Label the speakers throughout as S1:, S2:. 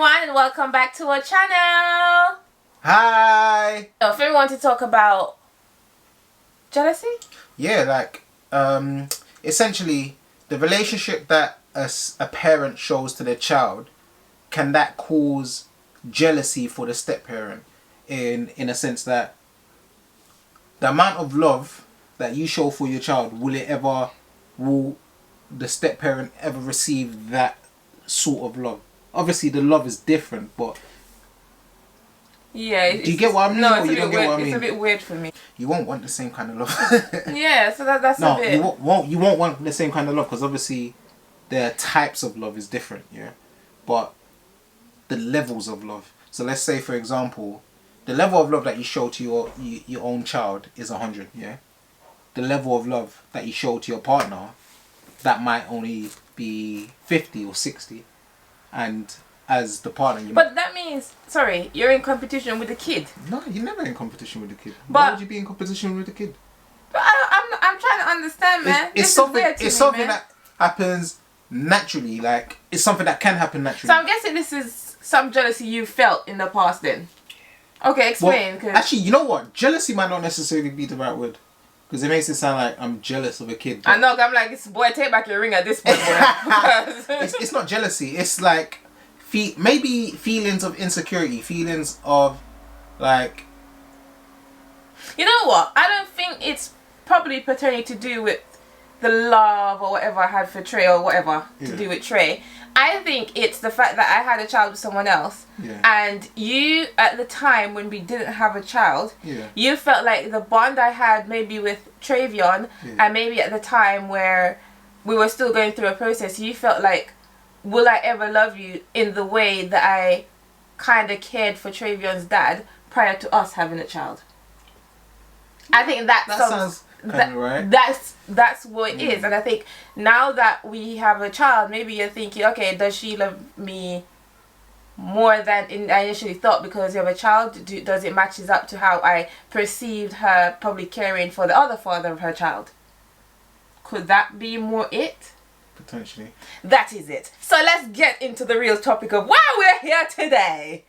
S1: everyone, and welcome back to our channel.
S2: Hi.
S1: So, we want to talk about jealousy.
S2: Yeah, like essentially the relationship that a parent shows to their child, can that cause jealousy for the step parent? In a sense that the amount of love that you show for your child, will the step parent ever receive that sort of love? Obviously the love is different, but
S1: yeah,
S2: do you get what I mean?
S1: No,
S2: or you don't get what I mean?
S1: It's a bit weird for me.
S2: You won't want the same kind of love.
S1: Yeah, so that's
S2: no,
S1: a bit.
S2: you won't want the same kind of love, because obviously their types of love is different, yeah. But the levels of love. So let's say, for example, the level of love that you show to your own child is 100, yeah. The level of love that you show to your partner, that might only be 50 or 60, and as the partner,
S1: But that means, sorry, you're in competition with the kid.
S2: No, you're never in competition with the kid.
S1: But
S2: why would you be in competition with the kid?
S1: But I'm trying to understand, man.
S2: It's something that happens naturally. Like, it's something that can happen naturally.
S1: So I'm guessing this is some jealousy you felt in the past then. Okay, explain.
S2: Well, actually, you know what? Jealousy might not necessarily be the right word, because it makes it sound like I'm jealous of a kid.
S1: I know, I'm like, boy, take back your ring at this point, boy.
S2: It's not jealousy. It's like maybe feelings of insecurity, feelings of like.
S1: You know what? I don't think it's probably pertaining to do with the love or whatever I had for Trey or whatever to do with Trey. I think it's the fact that I had a child with someone else, and you, at the time when we didn't have a child, you felt like the bond I had maybe with Travion, and maybe at the time where we were still going through a process, you felt like, will I ever love you in the way that I kind of cared for Travion's dad prior to us having a child? I think that
S2: sounds kind of right.
S1: That's what it is. And I think now that we have a child, maybe you're thinking, okay, does she love me more than I initially thought because you have a child? Does it matches up to how I perceived her probably caring for the other father of her child? Could that be more it?
S2: Potentially.
S1: That is it. So let's get into the real topic of why we're here today.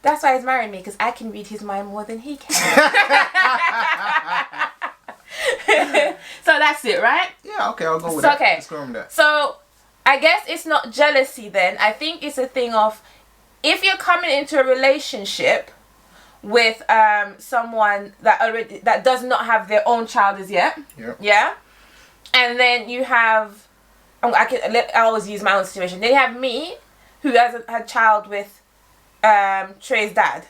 S1: That's why he's marrying me, because I can read his mind more than he can. So that's it, right?
S2: Yeah, okay, I'll go with that.
S1: Okay.
S2: Let's go with that.
S1: So I guess it's not jealousy then. I think it's a thing of, if you're coming into a relationship with someone that does not have their own child as yet. Yeah. And then you have, I always use my own situation. Then you have me, who has a child with Trey's dad,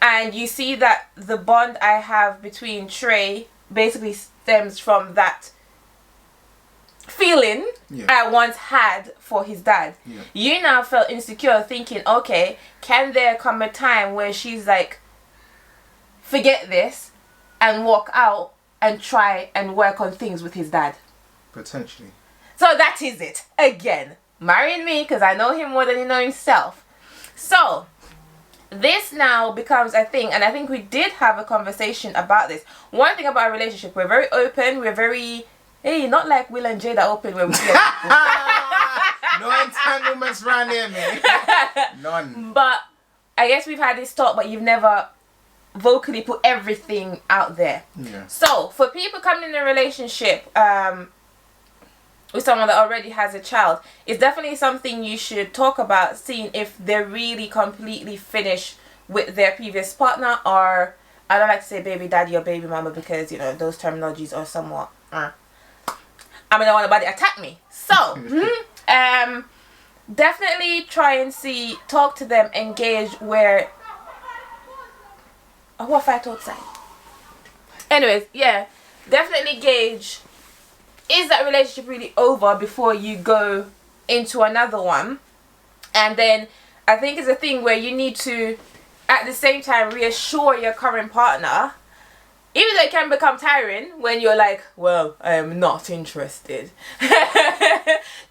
S1: and you see that the bond I have between Trey basically stems from that feeling I once had for his dad. You now felt insecure, thinking, okay, can there come a time where she's like, forget this and walk out and try and work on things with his dad?
S2: Potentially.
S1: So that is it. Again, marrying me because I know him more than he knows himself. So this now becomes a thing, and I think we did have a conversation about this. One thing about our relationship, we're very open, we're very, not like Will and Jada open where we
S2: no entanglements around here, man. None.
S1: But I guess we've had this talk, but you've never vocally put everything out there. So for people coming in a relationship with someone that already has a child, it's definitely something you should talk about, seeing if they're really completely finished with their previous partner, or I don't like to say baby daddy or baby mama because, you know, those terminologies are somewhat I don't want nobody attack me. So definitely try and talk to them, engage where what if I thought outside? Anyways, yeah, definitely gauge, is that relationship really over before you go into another one? And then I think it's a thing where you need to at the same time reassure your current partner, even though it can become tiring when you're like, well, I am not interested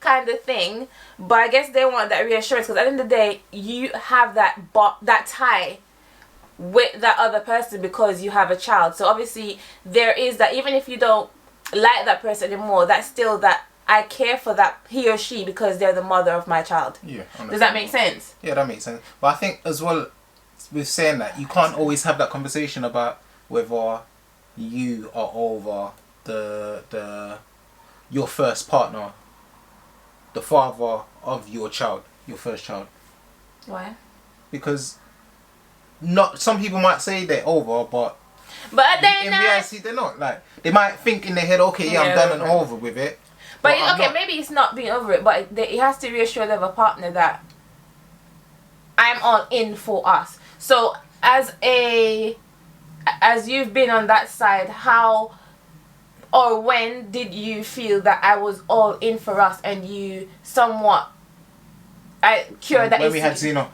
S1: kind of thing, but I guess they want that reassurance, because at the end of the day you have that tie with that other person because you have a child. So obviously there is that, even if you don't like that person anymore, that's still that I care for that he or she because they're the mother of my child.
S2: Yeah.
S1: Does that make sense?
S2: Yeah, that makes sense. But I think as well, with saying that, you can't always have that conversation about whether you are over your first partner, the father of your child, your first child.
S1: Why?
S2: Because not some people might say they're over, but
S1: then
S2: in reality they're not. Like, they might think in their head, okay, yeah, I'm done and over with it.
S1: But okay, maybe it's not being over it, but it has to reassure the other partner that I'm all in for us. So as you've been on that side, how or when did you feel that I was all in for us and you somewhat cured that?
S2: When we had Zeno.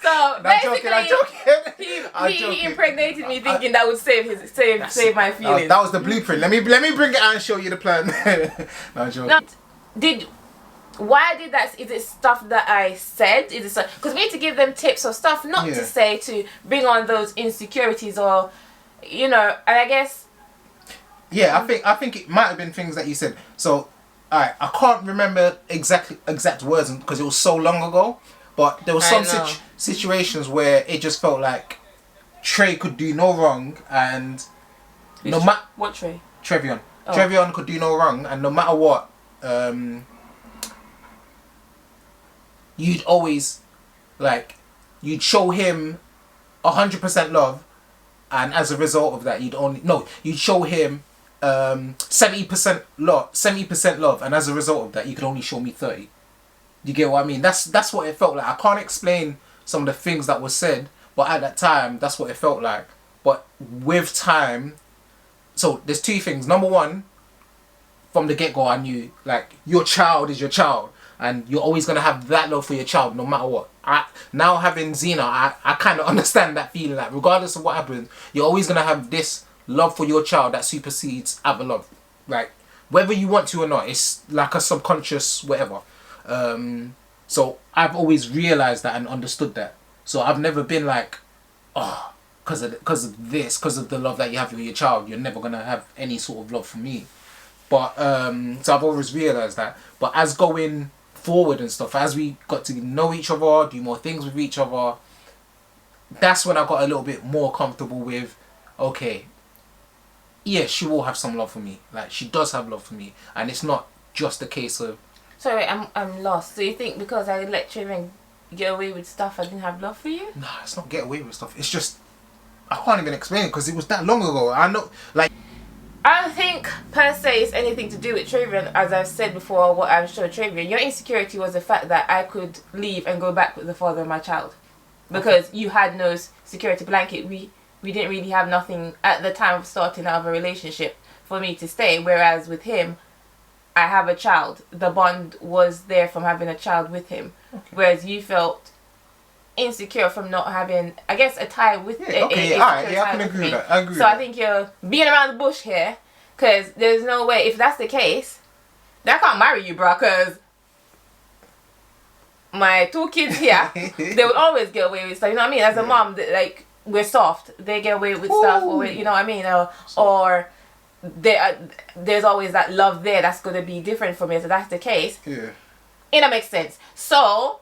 S1: So basically,
S2: I'm joking.
S1: He impregnated me thinking that would save my feelings.
S2: That was the blueprint. Let me bring it out and show you the plan. No, I'm joking.
S1: Why did that? Is it stuff that I said? Is it because we need to give them tips or stuff, not to say to bring on those insecurities or, and I guess.
S2: Yeah, I think it might have been things that you said. So, I can't remember exact words because it was so long ago. But there was some situations where it just felt like Trey could do no wrong, and
S1: what Trey?
S2: Trevion. Oh. Trevion could do no wrong, and no matter what, you'd always you'd show him 100% love, and as a result of that, you'd show him 70% love, and as a result of that, you could only show me 30. You get what I mean? That's what it felt like. I can't explain some of the things that were said, but at that time, that's what it felt like. But with time, so there's two things. Number one, from the get-go, I knew your child is your child, and you're always gonna have that love for your child, no matter what. Now having Zena, I kind of understand that feeling. Like, regardless of what happens, you're always gonna have this love for your child that supersedes other love. Like, whether you want to or not, it's like a subconscious whatever. So I've always realized that and understood that. So I've never been like, oh, because of the love that you have for your child, you're never gonna have any sort of love for me. But so I've always realized that. But as going forward and stuff, as we got to know each other, do more things with each other, that's when I got a little bit more comfortable with, okay, yeah, she will have some love for me. Like, she does have love for me, and it's not just a case of.
S1: Sorry, I'm lost. So you think because I let Trayvon get away with stuff, I didn't have love for you?
S2: Nah, it's not get away with stuff. It's just, I can't even explain it because it was that long ago. I know, like.
S1: I don't think per se it's anything to do with Trayvon. As I've said before, what I'm sure Trayvon, your insecurity was the fact that I could leave and go back with the father of my child, because you had no security blanket. We didn't really have nothing at the time of starting out of a relationship for me to stay. Whereas with him, I have a child. The bond was there from having a child with him. Okay. Whereas you felt insecure from not having, I guess, a tie with
S2: I can agree with that. I agree.
S1: So I think you're being around the bush here, because there's no way, if that's the case, I can't marry you, bro, because my 2 kids here, they will always get away with stuff. You know what I mean? As a mom, we're soft. They get away with stuff, or you know what I mean, or there's always that love there that's going to be different for me. So that's the case.
S2: Yeah.
S1: It makes sense. So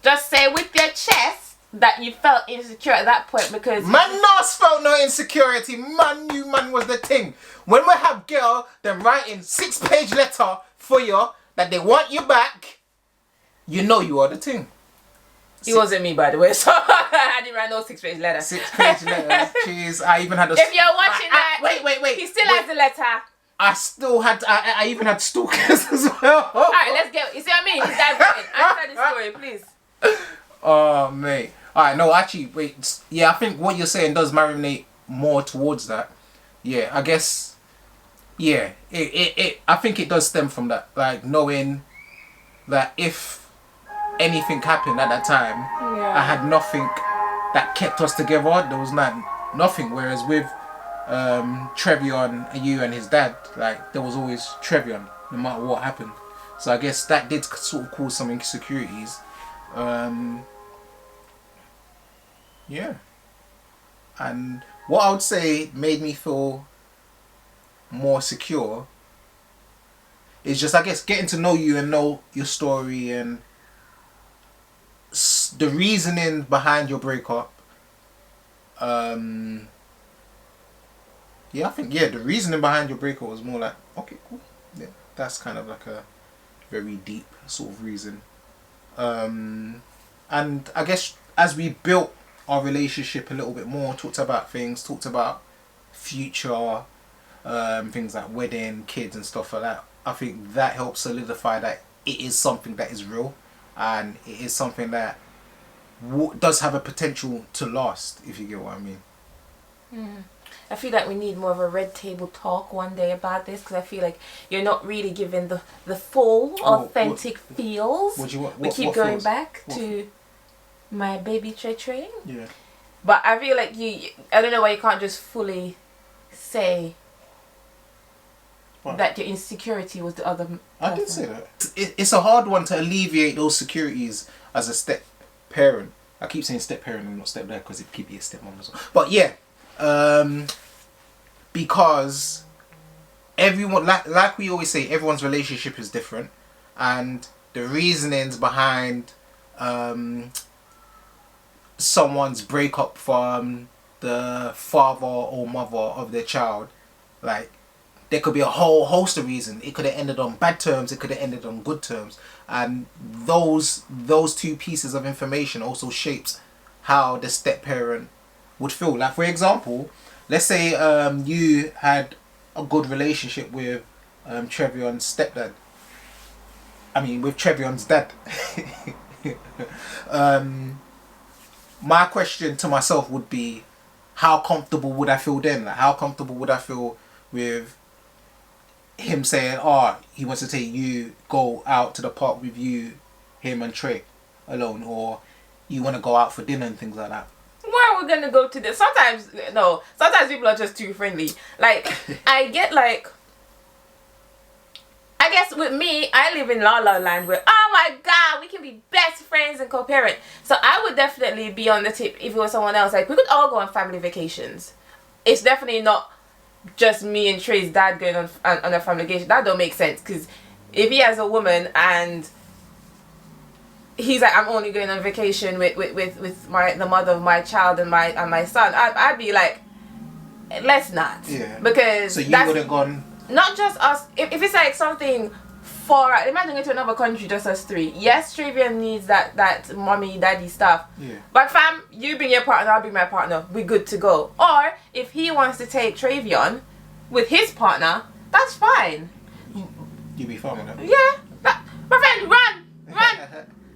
S1: just say with your chest that you felt insecure at that point, because
S2: man not felt no insecurity. Man knew man was the thing. When we have girl them writing 6-page letter for you that they want you back, you know you are the thing.
S1: It wasn't me, by the way, so I didn't write no 6-page letter.
S2: 6-page letter. Jeez, I even had a.
S1: If you're watching that,
S2: wait.
S1: He still has the letter.
S2: I still had. I even had stalkers as well.
S1: All right, let's get. You see what I mean? He's diverting. Answer the story, please.
S2: Oh, mate. All right, no, actually, wait. Yeah, I think what you're saying does marinate more towards that. Yeah, I guess. Yeah, I think it does stem from that, like knowing that if anything happened at that time, I had nothing that kept us together. There was nothing. Whereas with Trevion, you and his dad, like, there was always Trevion, no matter what happened. So I guess that did sort of cause some insecurities. Yeah. And what I would say made me feel more secure is just, I guess, getting to know you and know your story and the reasoning behind your breakup. Yeah, I think, yeah, the reasoning behind your breakup was more like, okay, cool. Yeah, that's kind of like a very deep sort of reason. And I guess as we built our relationship a little bit more, talked about future, things like wedding, kids and stuff like that, I think that helps solidify that it is something that is real, and it is something that does have a potential to last, if you get what I mean.
S1: I feel like we need more of a red table talk one day about this, because I feel like you're not really giving the full authentic feels. We keep going feels? Back to my baby Trey.
S2: Yeah.
S1: But I feel like I don't know why you can't just fully say that your insecurity was the other person.
S2: I did say that. It's a hard one to alleviate those securities as a step parent. I keep saying step parent and not step dad because it could be a stepmom as well. But yeah. Because everyone, like we always say, everyone's relationship is different, and the reasonings behind someone's breakup from the father or mother of their child, like, there could be a whole host of reasons. It could have ended on bad terms, it could have ended on good terms, and those two pieces of information also shapes how the step parent would feel. Like, for example, let's say you had a good relationship with Trevion's stepdad. I mean, with Trevion's dad. My question to myself would be, how comfortable would I feel then? Like, how comfortable would I feel with him saying, he wants to take you, go out to the park with you, him and Trey alone, or you want to go out for dinner and things like that?
S1: Why are we gonna go to this? Sometimes people are just too friendly. Like, I guess with me, I live in La La Land where, oh my god, we can be best friends and co-parent. So I would definitely be on the tip if it was someone else. Like, we could all go on family vacations. It's definitely not just me and Trey's dad going on a family vacation. That don't make sense, because if he has a woman and he's like, I'm only going on vacation with the mother of my child and my son, I'd be like, let's not.
S2: Yeah.
S1: Because
S2: so you would have gone. Not
S1: just us. If it's like something far out, imagine going to another country, just us three. Yes, Travian needs that mommy daddy stuff.
S2: Yeah.
S1: But fam, you bring your partner, I'll bring my partner. We're good to go. Or if he wants to take Travion with his partner, that's fine.
S2: You be fine with that?
S1: Yeah. My friend, run.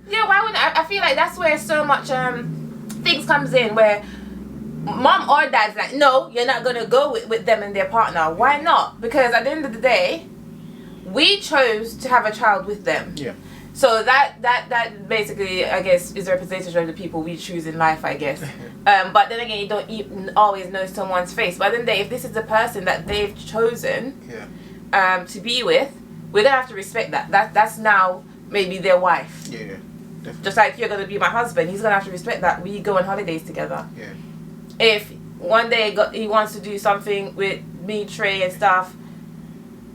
S1: Yeah, why wouldn't I feel like that's where so much things comes in, where mom or dad's like, no, you're not gonna go with them and their partner. Why not? Because at the end of the day, we chose to have a child with them.
S2: Yeah.
S1: So that basically, I guess, is a representation of the people we choose in life, I guess. But then again, you don't always know someone's face. But then if this is the person that they've chosen to be with, we're gonna have to respect that. That's now maybe their wife.
S2: Yeah. Definitely.
S1: Just like you're gonna be my husband, he's gonna have to respect that we go on holidays together.
S2: Yeah.
S1: If one day he wants to do something with me, Trey, and stuff,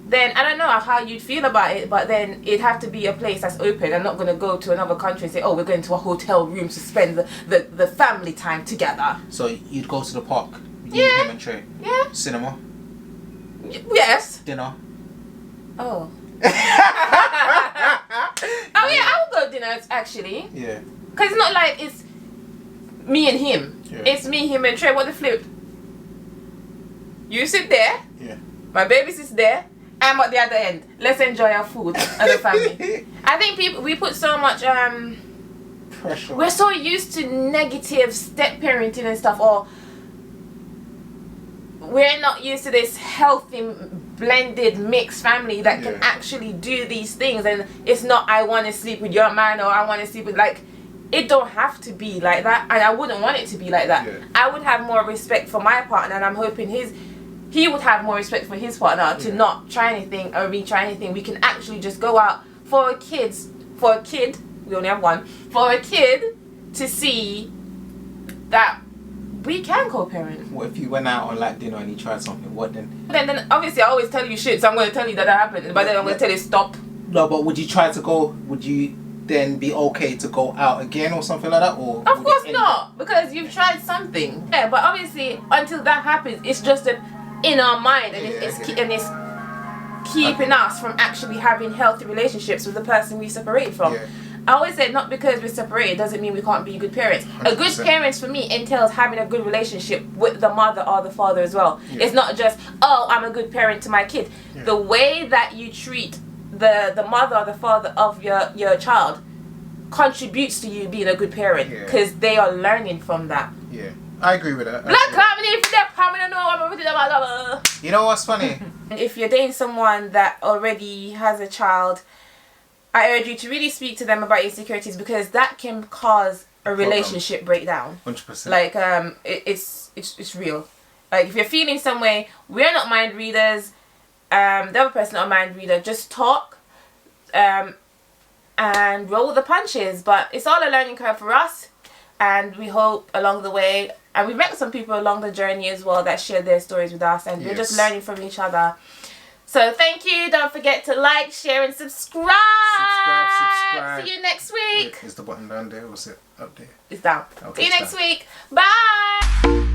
S1: then I don't know how you'd feel about it, but then it'd have to be a place that's open. I'm not gonna go to another country and say, oh, we're going to a hotel room to spend the family time together.
S2: So you'd go to the park?
S1: Yeah.
S2: Him and Trey?
S1: Yeah.
S2: Cinema?
S1: Yes.
S2: Dinner?
S1: Oh. Oh yeah, I would go dinner actually.
S2: Yeah.
S1: Cause it's not like it's me and him.
S2: Yeah.
S1: It's me, him, and Trey. What the flip? You sit there.
S2: Yeah.
S1: My baby sits there. I'm at the other end. Let's enjoy our food as a family. I think we put so much
S2: pressure.
S1: We're so used to negative step parenting and stuff, or we're not used to this healthy blended mixed family that can actually do these things. And it's not, I want to sleep with your man, or I want to sleep with, like, it don't have to be like that, and I wouldn't want it to be like that. I would have more respect for my partner, and I'm hoping he would have more respect for his partner to not try anything or retry anything. We can actually just go out for a kid, we only have one, for a kid to see that we can co-parent.
S2: What if you went out on like dinner and you tried something? What then?
S1: Then obviously I always tell you shit, so I'm going to tell you that happened, but then I'm going to tell you stop.
S2: No, but would you try to go? Would you then be okay to go out again or something like that? Or
S1: of course not, because you've tried something. Yeah, but obviously until that happens, it's just in our mind, and it's keeping us from actually having healthy relationships with the person we separated from.
S2: Yeah.
S1: I always say not because we're separated doesn't mean we can't be good parents.
S2: 100%.
S1: A good parents for me entails having a good relationship with the mother or the father as well.
S2: Yeah.
S1: It's not just, oh, I'm a good parent to my kid.
S2: Yeah.
S1: The way that you treat the mother or the father of your child contributes to you being a good parent, because they are learning from that.
S2: Yeah, I agree with that. You know what's funny?
S1: If you're dating someone that already has a child, I urge you to really speak to them about insecurities, because that can cause a relationship breakdown.
S2: 100%.
S1: Like it's real. Like if you're feeling some way, we're not mind readers. The other person not a mind reader. Just talk, and roll with the punches. But it's all a learning curve for us, and we hope along the way. And we've met some people along the journey as well that share their stories with us, and we're just learning from each other. So thank you. Don't forget to like, share, and subscribe.
S2: Subscribe.
S1: See you next week.
S2: Is the button down there or is it up there?
S1: It's down.
S2: Okay,
S1: See you
S2: it's
S1: next
S2: down.
S1: week. Bye.